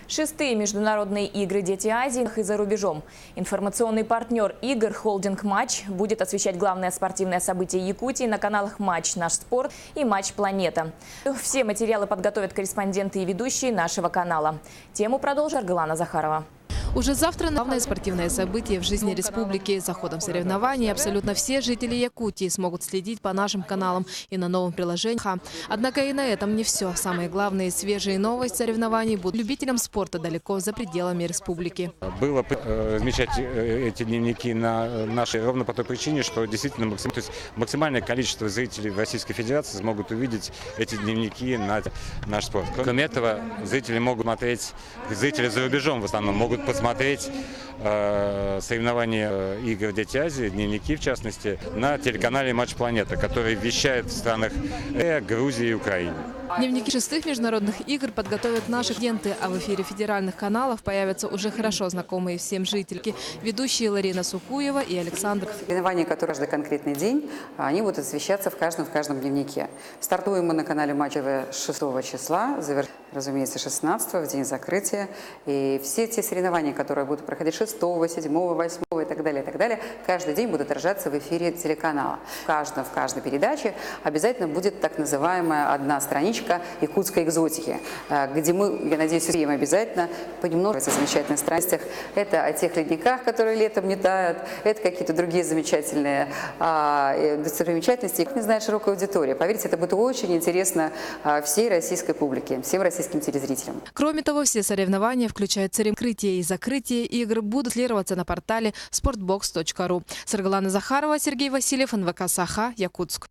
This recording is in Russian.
Шестые международные игры «Дети Азии» и за рубежом. Информационный партнер игр «Холдинг Матч» будет освещать главное спортивное событие Якутии на каналах «Матч Наш Спорт» и «Матч Планета». Все материалы подготовят корреспонденты и ведущие нашего канала. Тему продолжит Аргалана Захарова. Уже завтра главное спортивное событие в жизни республики. За ходом соревнований абсолютно все жители Якутии смогут следить по нашим каналам и на новом приложении. Однако и на этом не все. Самые главные свежие новости соревнований будут любителям спорта далеко за пределами республики. Было размещать эти дневники на нашей ровно по той причине, что действительно максимальное количество зрителей в Российской Федерации смогут увидеть эти дневники на наш спорт. Кроме этого, зрители могут смотреть, зрители за рубежом в основном могут посмотреть соревнования игр «Дети Азии», дневники в частности, на телеканале «Матч Планета», который вещает в странах Грузии и Украины. Дневники шестых международных игр подготовят наши агенты, а в эфире федеральных каналов появятся уже хорошо знакомые всем жительки. Ведущие Ларина Сукуева и Александр. Соревнования, которые каждый конкретный день, они будут освещаться в каждом дневнике. Стартуем мы на канале «Матч» 6 числа, разумеется, 16 в день закрытия. И все те соревнования, которые будут проходить 6, 7, 8 и так далее, каждый день будут отражаться в эфире телеканала. В каждой передаче обязательно будет так называемая одна страничка якутской экзотики, где мы, я надеюсь, успеем обязательно понемногу о замечательных страстях. Это о тех ледниках, которые летом не тают, это какие-то другие замечательные достопримечательности. Их не знает широкая аудитория. Поверьте, это будет очень интересно всей российской публике, всем российским телезрителям. Кроме того, все соревнования, включая церемонии и закрытие игр, будут транслироваться на портале sportbox.ru. Аргалана Захарова, Сергей Васильев, НВК Саха, Якутск.